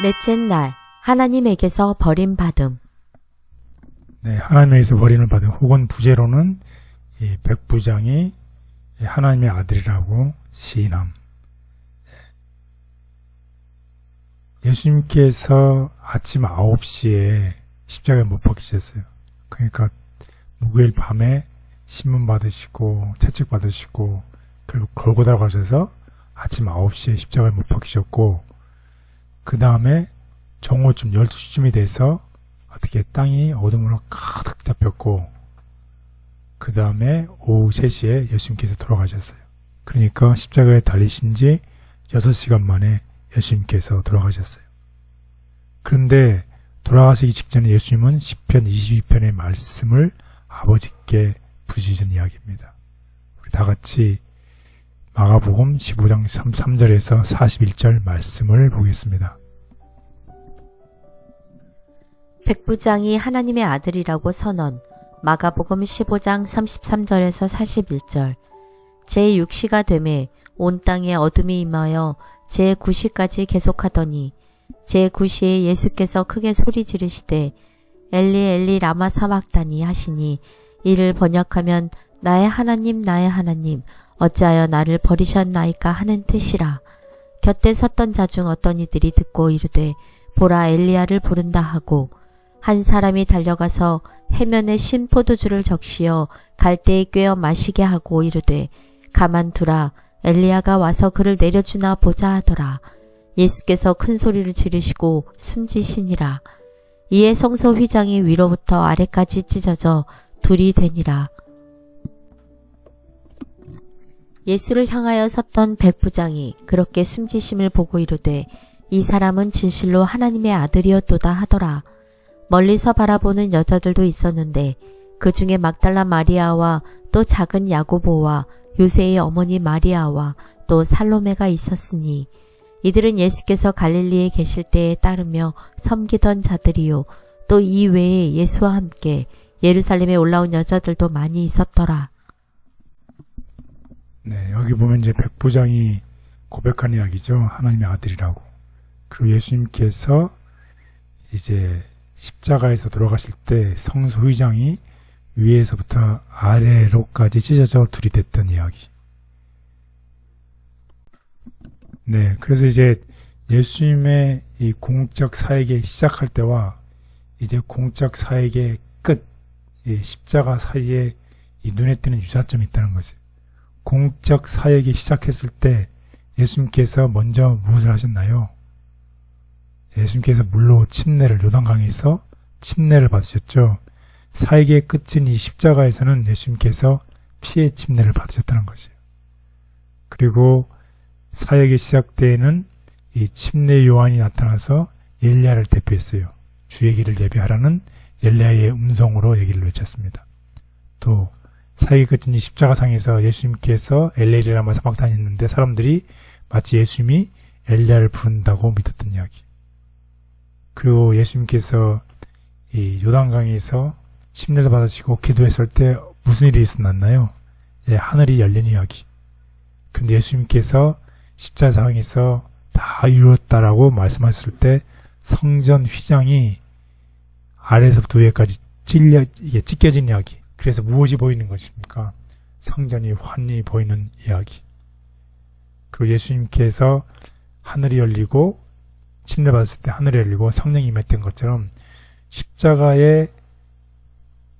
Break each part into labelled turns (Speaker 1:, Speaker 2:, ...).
Speaker 1: 넷째 날, 하나님에게서 버림받음.
Speaker 2: 네, 하나님에게서 버림을 받은, 혹은 부제로는 이 백부장이 하나님의 아들이라고 시인함. 예수님께서 아침 9시에 십자가에 못 박히셨어요. 그러니까 목요일 밤에 신문 받으시고 채찍 받으시고 결국 골고다로 가셔서 아침 9시에 십자가에 못 박히셨고, 그 다음에 정오쯤 12시쯤이 돼서 어떻게 땅이 어둠으로 가득 잡혔고, 그 다음에 오후 3시에 예수님께서 돌아가셨어요. 그러니까 십자가에 달리신 지 6시간 만에 예수님께서 돌아가셨어요. 그런데 돌아가시기 직전에 예수님은 시편 22편의 말씀을 아버지께 부르시는 이야기입니다. 우리 다 같이 마가복음 15장 3절에서 41절 말씀을 보겠습니다.
Speaker 1: 백부장이 하나님의 아들이라고 선언. 마가복음 15장 33절에서 41절. 제6시가 되매 온 땅에 어둠이 임하여 제9시까지 계속하더니 제9시에 예수께서 크게 소리 지르시되 엘리 엘리 라마 사막다니 하시니, 이를 번역하면 나의 하나님 나의 하나님 어찌하여 나를 버리셨나이까 하는 뜻이라. 곁에 섰던 자 중 어떤 이들이 듣고 이르되 보라 엘리야를 부른다 하고, 한 사람이 달려가서 해면에 신 포도주를 적시어 갈대에 꿰어 마시게 하고 이르되 가만두라 엘리야가 와서 그를 내려주나 보자 하더라. 예수께서 큰 소리를 지르시고 숨지시니라. 이에 성소 휘장이 위로부터 아래까지 찢어져 둘이 되니라. 예수를 향하여 섰던 백부장이 그렇게 숨지심을 보고 이르되 이 사람은 진실로 하나님의 아들이었도다 하더라. 멀리서 바라보는 여자들도 있었는데 그 중에 막달라 마리아와 또 작은 야고보와 요새의 어머니 마리아와 또 살로메가 있었으니, 이들은 예수께서 갈릴리에 계실 때에 따르며 섬기던 자들이요 또 이 외에 예수와 함께 예루살렘에 올라온 여자들도 많이 있었더라.
Speaker 2: 네, 여기 보면 이제 백부장이 고백한 이야기죠. 하나님의 아들이라고. 그리고 예수님께서 이제 십자가에서 돌아가실 때 성소 휘장이 위에서부터 아래로까지 찢어져 둘이 됐던 이야기. 네, 그래서 이제 예수님의 이 공적 사역이 시작할 때와 이제 공적 사역의 끝, 이 십자가 사이에 이 눈에 띄는 유사점이 있다는 것이에요. 공적 사역이 시작했을 때 예수님께서 먼저 무엇을 하셨나요? 예수님께서 물로 침례를, 요단강에서 침례를 받으셨죠. 사역의 끝인 이 십자가에서는 예수님께서 피의 침례를 받으셨다는 것이에요. 그리고 사역의 시작 때에는 이 침례 요한이 나타나서 엘리야를 대표했어요. 주의 길을 예비하라는 엘리야의 음성으로 얘기를 외쳤습니다. 또 사역의 끝인 이 십자가상에서 예수님께서 엘리 라마 사막 다녔는데 사람들이 마치 예수님이 엘리야를 부른다고 믿었던 이야기. 그리고 예수님께서 이 요단강에서 침례를 받으시고 기도했을 때 무슨 일이 있었나요? 하늘이 열린 이야기. 그런데 예수님께서 십자가상에서 다 이루었다라고 말씀하셨을 때 성전 휘장이 아래에서부터 위에까지 찢겨진 이야기. 그래서 무엇이 보이는 것입니까? 성전이 환히 보이는 이야기. 그리고 예수님께서 하늘이 열리고 침례 받았을 때 하늘이 열리고 성령이 임했던 것처럼 십자가의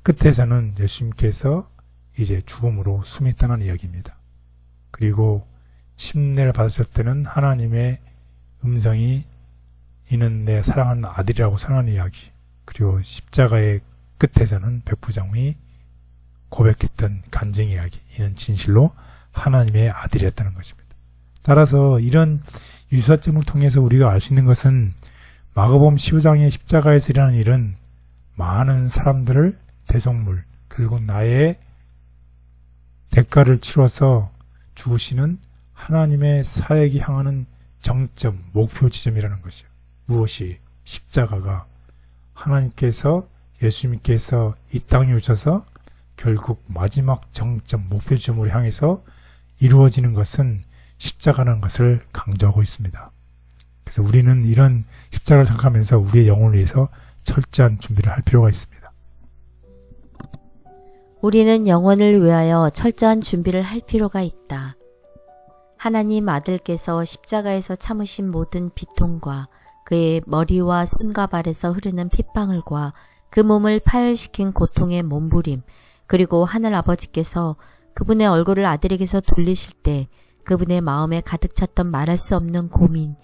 Speaker 2: 끝에서는 예수님께서 이제 죽음으로 숨이 떠난 이야기입니다. 그리고 침례를 받았을 때는 하나님의 음성이 이는 내 사랑하는 아들이라고 선언하는 이야기. 그리고 십자가의 끝에서는 백부장이 고백했던 간증 이야기. 이는 진실로 하나님의 아들이었다는 것입니다. 따라서 이런 유사점을 통해서 우리가 알 수 있는 것은 마가복음 15장의 십자가에서 일어나는 일은 많은 사람들을 대속물, 그리고 나의 대가를 치러서 죽으시는 하나님의 사역이 향하는 정점, 목표 지점이라는 것이요. 무엇이? 십자가가 하나님께서, 예수님께서 이 땅에 오셔서 결국 마지막 정점, 목표 지점으로 향해서 이루어지는 것은 십자가라는 것을 강조하고 있습니다. 그래서 우리는 이런 십자가를 생각하면서 우리의 영혼을 위해서 철저한 준비를 할 필요가 있습니다.
Speaker 1: 우리는 영혼을 위하여 철저한 준비를 할 필요가 있다. 하나님 아들께서 십자가에서 참으신 모든 비통과 그의 머리와 손과 발에서 흐르는 핏방울과 그 몸을 파열시킨 고통의 몸부림, 그리고 하늘 아버지께서 그분의 얼굴을 아들에게서 돌리실 때 그분의 마음에 가득 찼던 말할 수 없는 고민,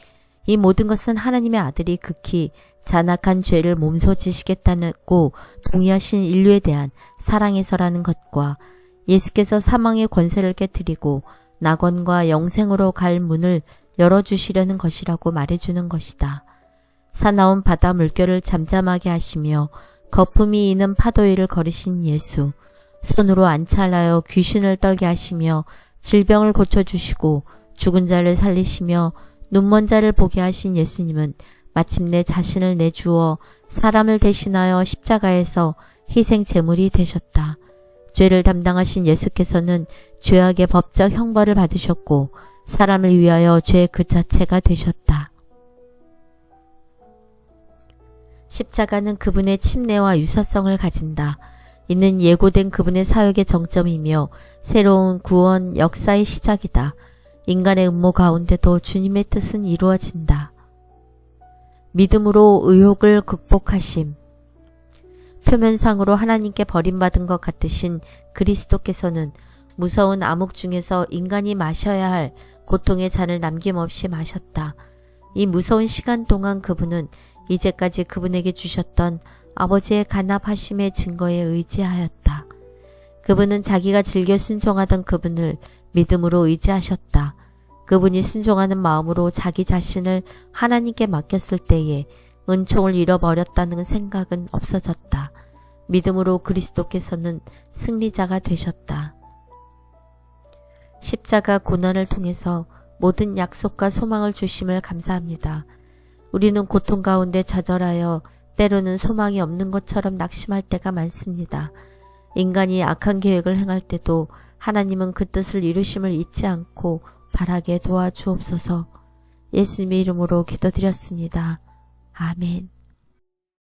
Speaker 1: 이 모든 것은 하나님의 아들이 극히 잔악한 죄를 몸소 지시겠다고 동의하신 인류에 대한 사랑에서라는 것과 예수께서 사망의 권세를 깨뜨리고 낙원과 영생으로 갈 문을 열어주시려는 것이라고 말해주는 것이다. 사나운 바다 물결을 잠잠하게 하시며 거품이 이는 파도 위를 걸으신 예수, 손으로 안찰하여 귀신을 떨게 하시며 질병을 고쳐주시고 죽은 자를 살리시며 눈먼 자를 보게 하신 예수님은 마침내 자신을 내주어 사람을 대신하여 십자가에서 희생 제물이 되셨다. 죄를 담당하신 예수께서는 죄악의 법적 형벌을 받으셨고 사람을 위하여 죄 그 자체가 되셨다. 십자가는 그분의 침례와 유사성을 가진다. 이는 예고된 그분의 사역의 정점이며 새로운 구원 역사의 시작이다. 인간의 음모 가운데도 주님의 뜻은 이루어진다. 믿음으로 의혹을 극복하심. 표면상으로 하나님께 버림받은 것 같으신 그리스도께서는 무서운 암흑 중에서 인간이 마셔야 할 고통의 잔을 남김없이 마셨다. 이 무서운 시간 동안 그분은 이제까지 그분에게 주셨던 아버지의 간합하심의 증거에 의지하였다. 그분은 자기가 즐겨 순종하던 그분을 믿음으로 의지하셨다. 그분이 순종하는 마음으로 자기 자신을 하나님께 맡겼을 때에 은총을 잃어버렸다는 생각은 없어졌다. 믿음으로 그리스도께서는 승리자가 되셨다. 십자가 고난을 통해서 모든 약속과 소망을 주심을 감사합니다. 우리는 고통 가운데 좌절하여 때로는 소망이 없는 것처럼 낙심할 때가 많습니다. 인간이 악한 계획을 행할 때도 하나님은 그 뜻을 이루심을 잊지 않고 바라게 도와주옵소서. 예수님의 이름으로 기도드렸습니다. 아멘.